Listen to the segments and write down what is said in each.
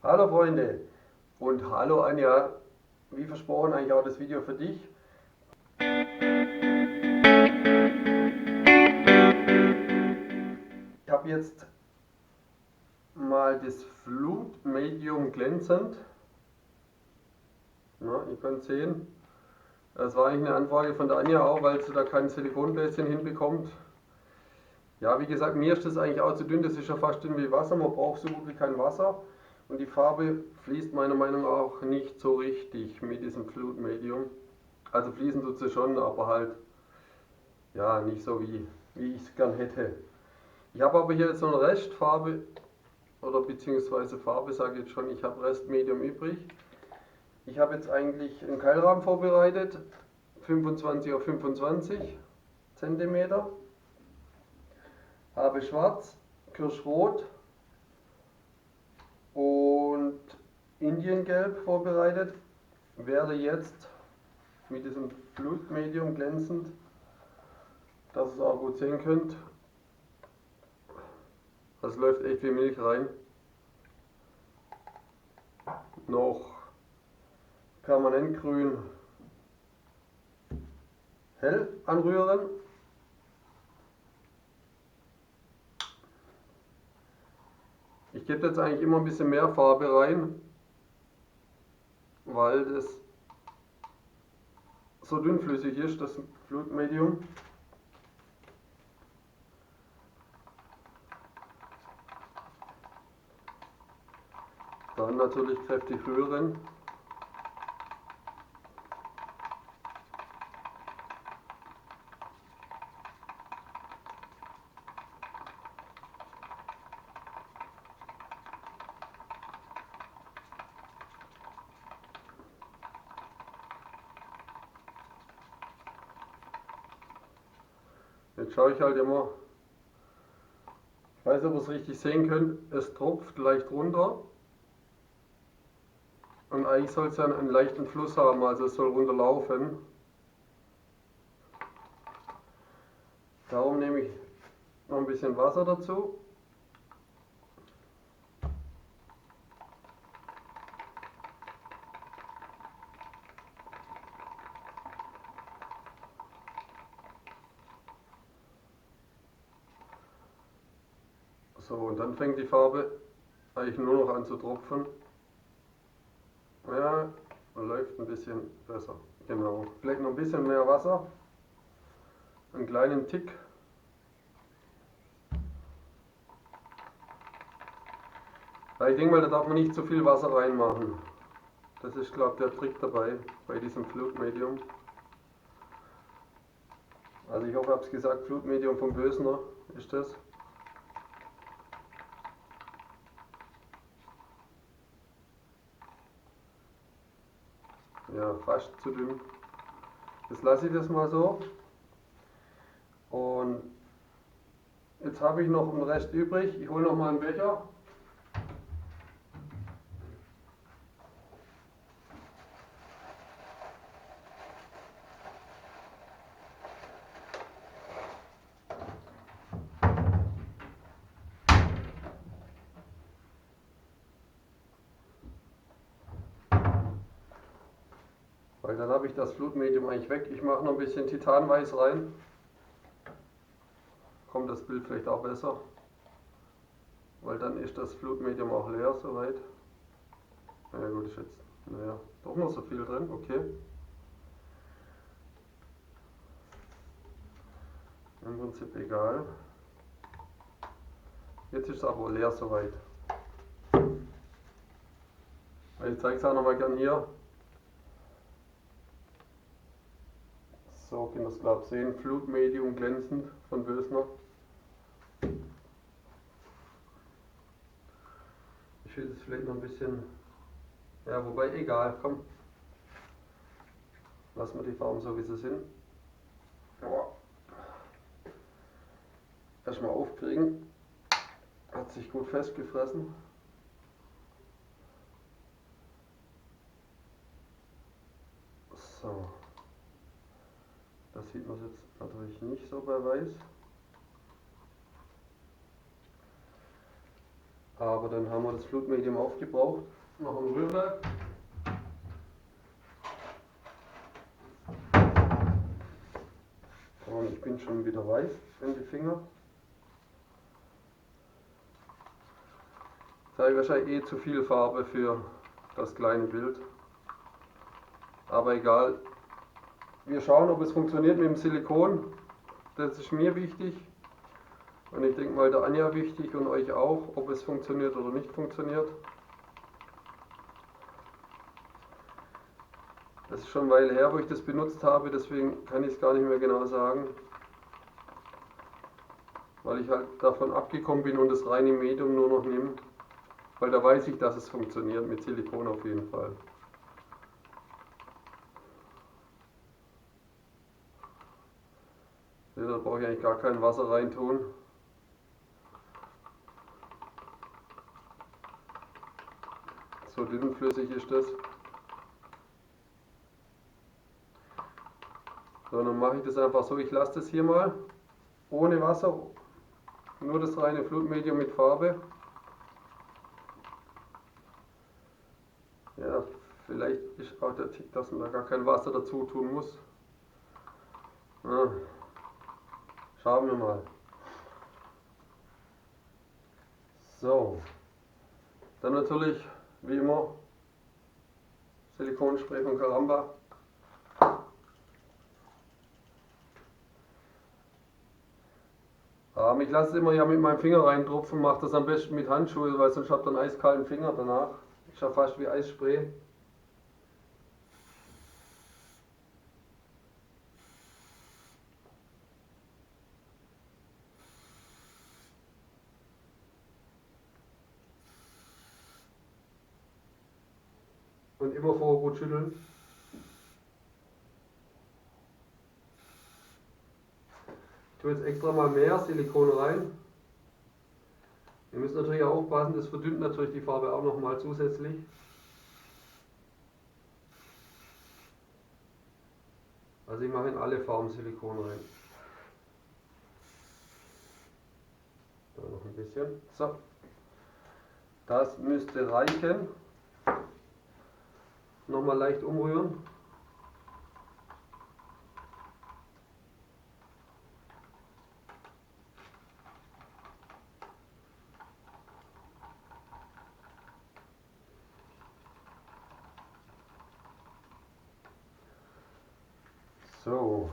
Hallo Freunde und hallo Anja, wie versprochen eigentlich auch das Video für dich. Ich habe jetzt mal das Flut Medium glänzend. Ja, ihr könnt sehen, das war eigentlich eine Anfrage von der Anja auch, weil sie da kein Silikonbläschen hinbekommt. Ja, wie gesagt, mir ist das eigentlich auch zu dünn, das ist ja fast dünn wie Wasser, man braucht so gut wie kein Wasser. Und die Farbe fließt meiner Meinung nach auch nicht so richtig mit diesem Flut Medium. Also fließen tut sie schon, aber halt ja nicht so wie ich es gern hätte. Ich habe aber hier jetzt noch eine Restfarbe oder beziehungsweise Farbe, sage ich jetzt schon, ich habe Rest Medium übrig. Ich habe jetzt eigentlich einen Keilrahmen vorbereitet, 25 auf 25 Zentimeter. Habe schwarz, kirschrot und Indiengelb vorbereitet. Werde jetzt mit diesem Flutmedium glänzend, dass ihr es auch gut sehen könnt. Das läuft echt wie Milch rein. Noch permanent grün hell anrühren. Ich gebe jetzt eigentlich immer ein bisschen mehr Farbe rein, weil das so dünnflüssig ist, das Flutmedium. Dann natürlich kräftig rühren. Jetzt schaue ich halt immer, ich weiß nicht, ob ihr es richtig sehen könnt, es tropft leicht runter. Und eigentlich soll es ja einen leichten Fluss haben, also es soll runterlaufen. Darum nehme ich noch ein bisschen Wasser dazu. So, und dann fängt die Farbe eigentlich nur noch an zu tropfen. Ja, läuft ein bisschen besser. Genau. Vielleicht noch ein bisschen mehr Wasser. Einen kleinen Tick. Ja, ich denke mal, da darf man nicht zu viel Wasser reinmachen. Das ist, glaube ich, der Trick dabei, bei diesem Flutmedium. Also ich hoffe, ich habe es gesagt, Flutmedium vom Bösner ist das. Ja, fast zu dünn. Jetzt lasse ich das mal so. Und jetzt habe ich noch einen Rest übrig. Ich hole noch mal einen Becher. Weil dann habe ich das Flutmedium eigentlich weg. Ich mache noch ein bisschen Titanweiß rein. Kommt das Bild vielleicht auch besser. Weil dann ist das Flutmedium auch leer soweit. Ja gut, ist jetzt, naja, doch noch so viel drin, okay. Im Prinzip egal. Jetzt ist es aber leer soweit. Ich zeige es auch nochmal gern hier. So, könnt ihr es glaube ich sehen. Flutmedium glänzend von Bösner. Ich will es vielleicht noch ein bisschen, ja wobei egal, komm. Lassen wir die Farben so wie sie sind. Ja. Erstmal aufkriegen. Hat sich gut festgefressen. So. Das sieht man jetzt natürlich nicht so bei Weiß. Aber dann haben wir das Flutmedium aufgebraucht. Noch ein Rührwerk. Und ich bin schon wieder weiß in die Finger. Jetzt habe ich wahrscheinlich zu viel Farbe für das kleine Bild. Aber egal. Wir schauen, ob es funktioniert mit dem Silikon. Das ist mir wichtig. Und ich denke mal der Anja wichtig und euch auch, ob es funktioniert oder nicht funktioniert. Das ist schon eine Weile her, wo ich das benutzt habe, deswegen kann ich es gar nicht mehr genau sagen. Weil ich halt davon abgekommen bin und das reine Medium nur noch nehme. Weil da weiß ich, dass es funktioniert, mit Silikon auf jeden Fall. Da brauche ich eigentlich gar kein Wasser reintun. So dünnflüssig ist das. So, dann mache ich das einfach so, ich lasse das hier mal ohne Wasser, nur das reine Flutmedium mit Farbe. Ja, vielleicht ist auch der Tick, dass man da gar kein Wasser dazu tun muss. Ja, schauen wir mal. So, dann natürlich, wie immer, Silikonspray von Caramba. Ich lasse es immer ja mit meinem Finger reintropfen, mache das am besten mit Handschuhen, weil sonst habe ich dann eiskalten Finger danach. Ist ja fast wie Eisspray. Und immer vorher gut schütteln. Ich tue jetzt extra mal mehr Silikon rein. Ihr müsst natürlich auch aufpassen, das verdünnt natürlich die Farbe auch nochmal zusätzlich. Also ich mache in alle Farben Silikon rein. Da noch ein bisschen. So. Das müsste reichen. Nochmal leicht umrühren. So.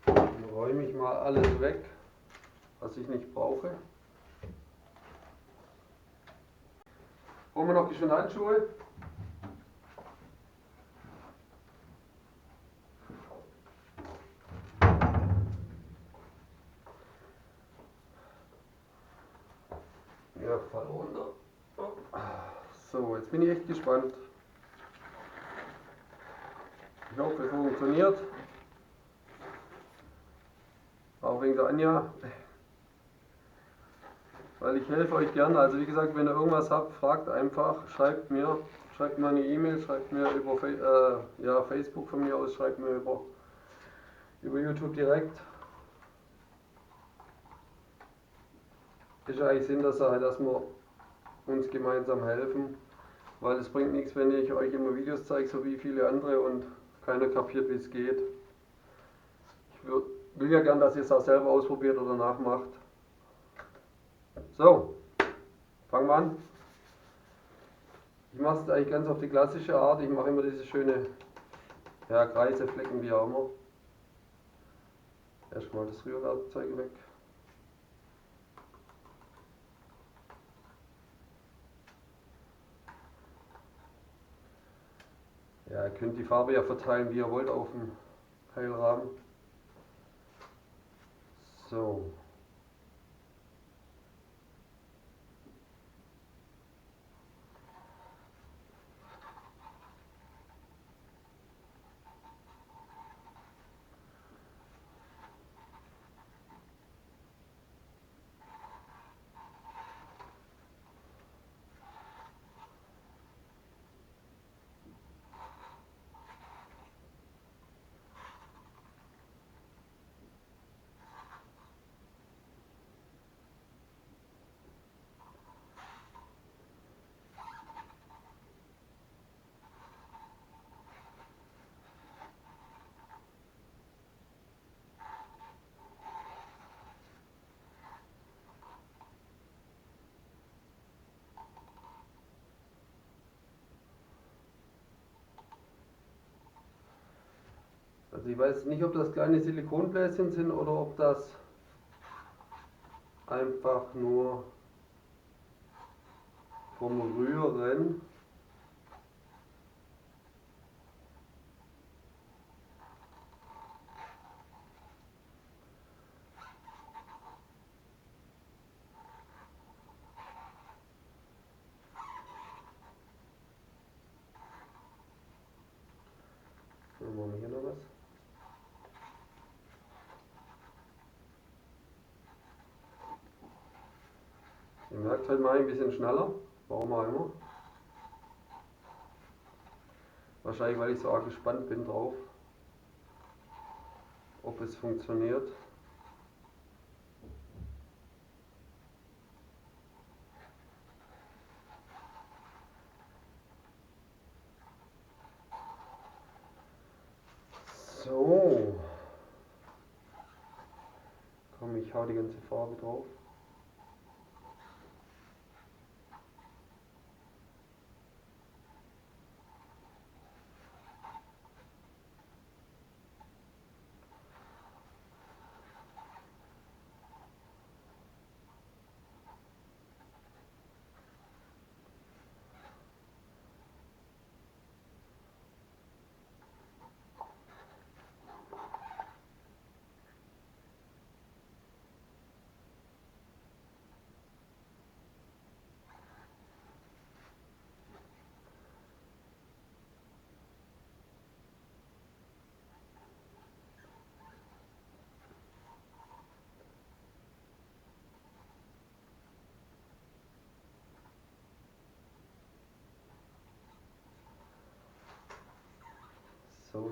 Dann räume ich mal alles weg, was ich nicht brauche. Holen wir noch die schönen Handschuhe. Ja, fall runter. So, jetzt bin ich echt gespannt. Ich hoffe, es funktioniert. Auch wegen der Anja. Weil ich helfe euch gerne. Also wie gesagt, wenn ihr irgendwas habt, fragt einfach, schreibt mir. Schreibt mir eine E-Mail, schreibt mir über ja, Facebook von mir aus, schreibt mir über YouTube direkt. Ist eigentlich Sinn der Sache, dass wir uns gemeinsam helfen. Weil es bringt nichts, wenn ich euch immer Videos zeige, so wie viele andere und keiner kapiert, wie es geht. Ich will ja gern, dass ihr es auch selber ausprobiert oder nachmacht. So, fangen wir an. Ich mache es eigentlich ganz auf die klassische Art. Ich mache immer diese schöne ja, Kreise, Flecken, wie auch immer. Erstmal das Rührwerkzeug weg. Ja, ihr könnt die Farbe ja verteilen, wie ihr wollt, auf dem Heilrahmen. So. Also ich weiß nicht, ob das kleine Silikonbläschen sind oder ob das einfach nur vom Rühren. Dann machen wir hier noch was. Ihr merkt, heute mal ein bisschen schneller, warum auch immer. Wahrscheinlich, weil ich so arg gespannt bin drauf, ob es funktioniert. So. Komm, ich hau die ganze Farbe drauf.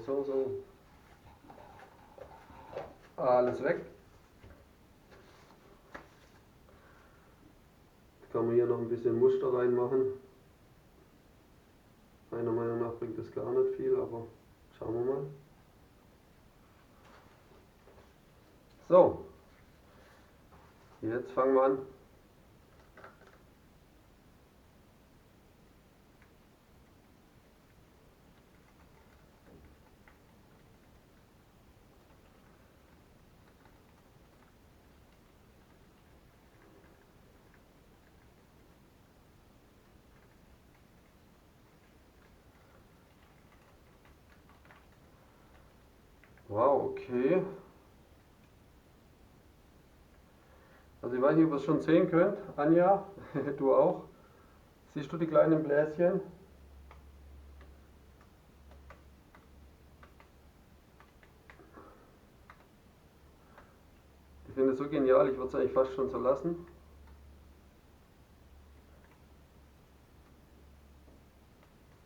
So. Alles weg. Jetzt kann man hier noch ein bisschen Muster reinmachen. Meiner Meinung nach bringt das gar nicht viel, aber schauen wir mal. So, jetzt fangen wir an. Wow, okay. Also ich weiß nicht, ob ihr es schon sehen könnt. Anja, du auch. Siehst du die kleinen Bläschen? Ich finde es so genial, ich würde es eigentlich fast schon so lassen.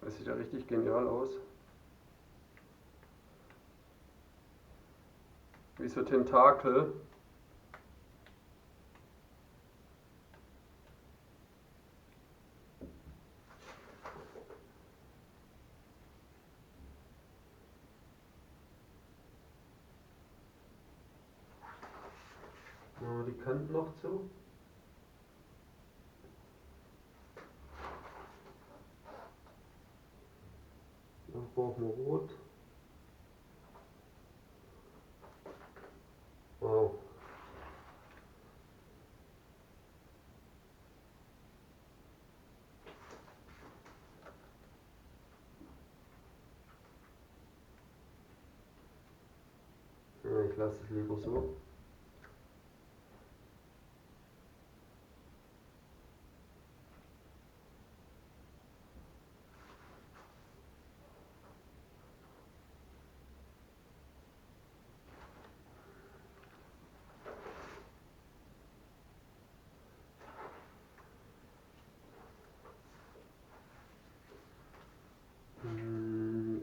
Das sieht ja richtig genial aus. Wie so Tentakel. Machen wir die Kanten noch zu. Dann brauchen wir Rot. Wow. Ja, ich lasse es lieber so.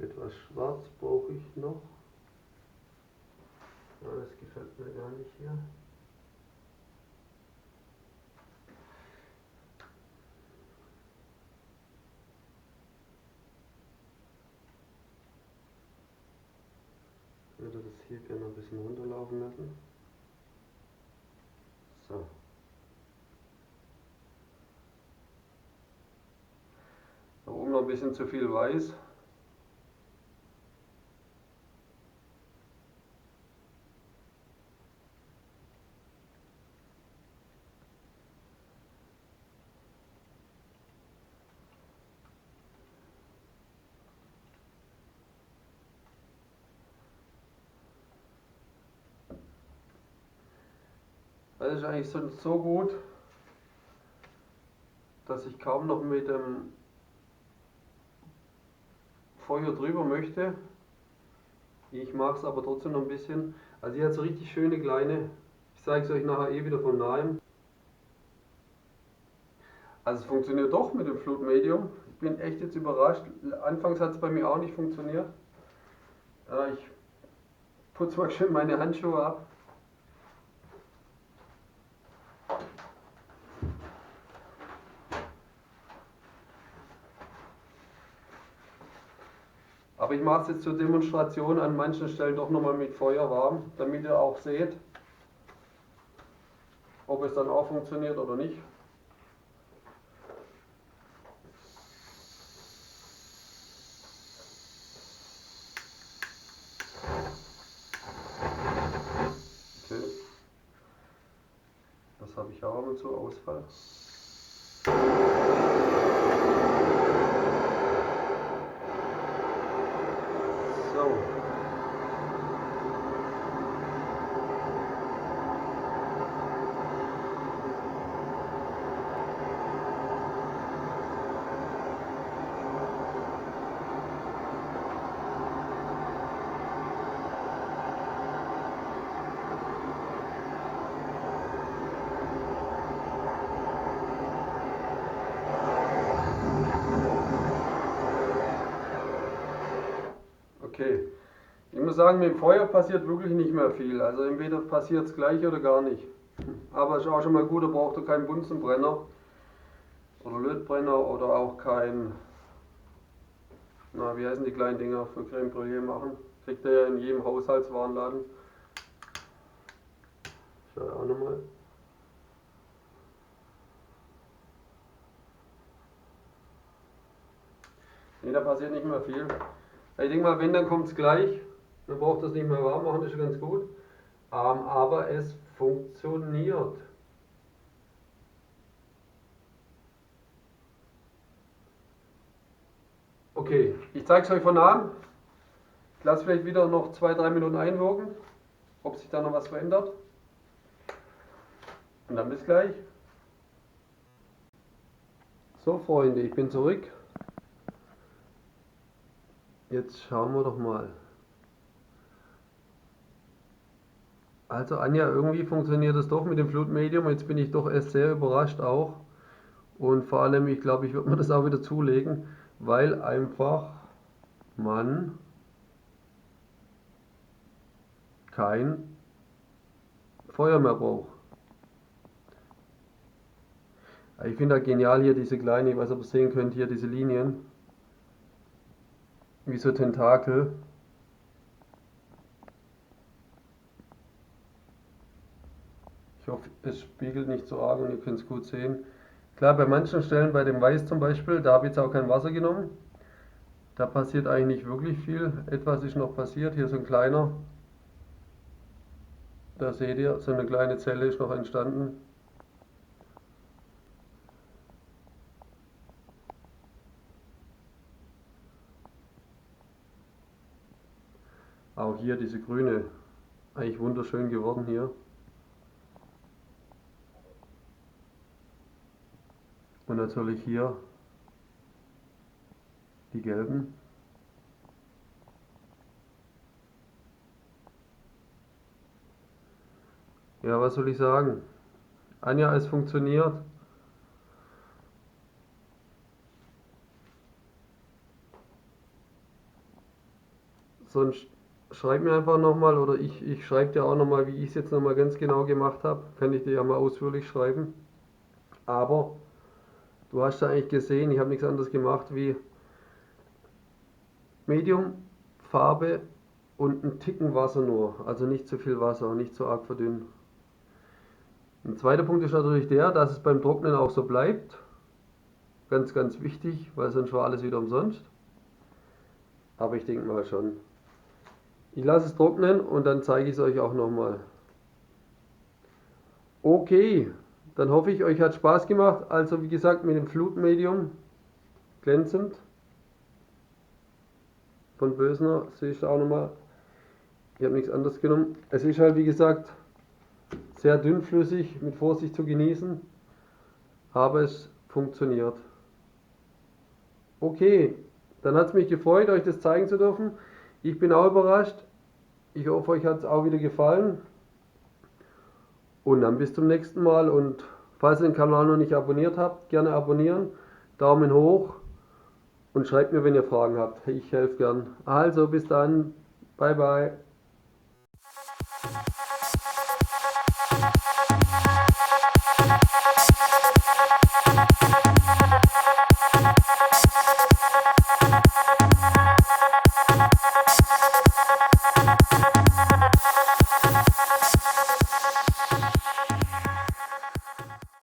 Etwas Schwarz brauche ich noch. Ja, das gefällt mir gar nicht hier. Ich würde das hier gerne ein bisschen runterlaufen lassen. So. Da oben noch ein bisschen zu viel weiß. Das ist eigentlich so gut, dass ich kaum noch mit dem Feuer drüber möchte. Ich mag es aber trotzdem noch ein bisschen. Also hier hat so richtig schöne kleine, ich zeige es euch nachher wieder von nahem. Also es funktioniert doch mit dem Flut Medium. Ich bin echt jetzt überrascht. Anfangs hat es bei mir auch nicht funktioniert. Ich putze mal schön meine Handschuhe ab. Aber ich mache es jetzt zur Demonstration an manchen Stellen doch nochmal mit Feuer warm, damit ihr auch seht, ob es dann auch funktioniert oder nicht. Okay. Das habe ich auch ab und zu Ausfall. So. Okay. Ich muss sagen, mit dem Feuer passiert wirklich nicht mehr viel. Also entweder passiert es gleich oder gar nicht. Aber ist auch schon mal gut, da braucht ihr keinen Bunsenbrenner oder Lötbrenner oder auch kein, na wie heißen die kleinen Dinger für Creme Brûlée machen. Kriegt ihr ja in jedem Haushaltswarenladen. Schau auch nochmal. Ne, da passiert nicht mehr viel. Ich denke mal, wenn, dann kommt es gleich. Man braucht das nicht mehr warm machen, das ist ganz gut. Aber es funktioniert. Okay, ich zeige es euch von nahem. Ich lasse vielleicht wieder noch 2-3 Minuten einwirken, ob sich da noch was verändert. Und dann bis gleich. So Freunde, ich bin zurück. Jetzt schauen wir doch mal. Also Anja, irgendwie funktioniert das doch mit dem Flutmedium. Jetzt bin ich doch erst sehr überrascht auch. Und vor allem, ich glaube, ich würde mir das auch wieder zulegen, weil einfach man kein Feuer mehr braucht. Ich finde da genial hier diese kleine, ich weiß nicht, ob ihr sehen könnt, hier diese Linien. Wie so Tentakel. Ich hoffe, es spiegelt nicht so arg und ihr könnt es gut sehen. Klar, bei manchen Stellen, bei dem Weiß zum Beispiel, da habe ich jetzt auch kein Wasser genommen. Da passiert eigentlich nicht wirklich viel. Etwas ist noch passiert. Hier so ein kleiner. Da seht ihr, so eine kleine Zelle ist noch entstanden. Auch hier diese grüne. Eigentlich wunderschön geworden hier. Und natürlich hier die gelben. Ja, was soll ich sagen? Anja, es funktioniert. Sonst schreib mir einfach nochmal oder ich schreibe dir auch nochmal, wie ich es jetzt nochmal ganz genau gemacht habe. Kann ich dir ja mal ausführlich schreiben. Aber du hast ja eigentlich gesehen, ich habe nichts anderes gemacht wie Medium, Farbe und einen Ticken Wasser nur. Also nicht zu viel Wasser, nicht zu arg verdünnen. Ein zweiter Punkt ist natürlich der, dass es beim Trocknen auch so bleibt. Ganz, ganz wichtig, weil sonst war alles wieder umsonst. Aber ich denke mal schon. Ich lasse es trocknen und dann zeige ich es euch auch nochmal. Okay, dann hoffe ich, euch hat Spaß gemacht. Also wie gesagt, mit dem Flutmedium glänzend. Von Bösner, sehe ich auch nochmal. Ich habe nichts anderes genommen. Es ist halt wie gesagt sehr dünnflüssig, mit Vorsicht zu genießen, aber es funktioniert. Okay, dann hat es mich gefreut, euch das zeigen zu dürfen. Ich bin auch überrascht. Ich hoffe, euch hat es auch wieder gefallen. Und dann bis zum nächsten Mal. Und falls ihr den Kanal noch nicht abonniert habt, gerne abonnieren. Daumen hoch und schreibt mir, wenn ihr Fragen habt. Ich helfe gern. Also bis dann. Bye bye.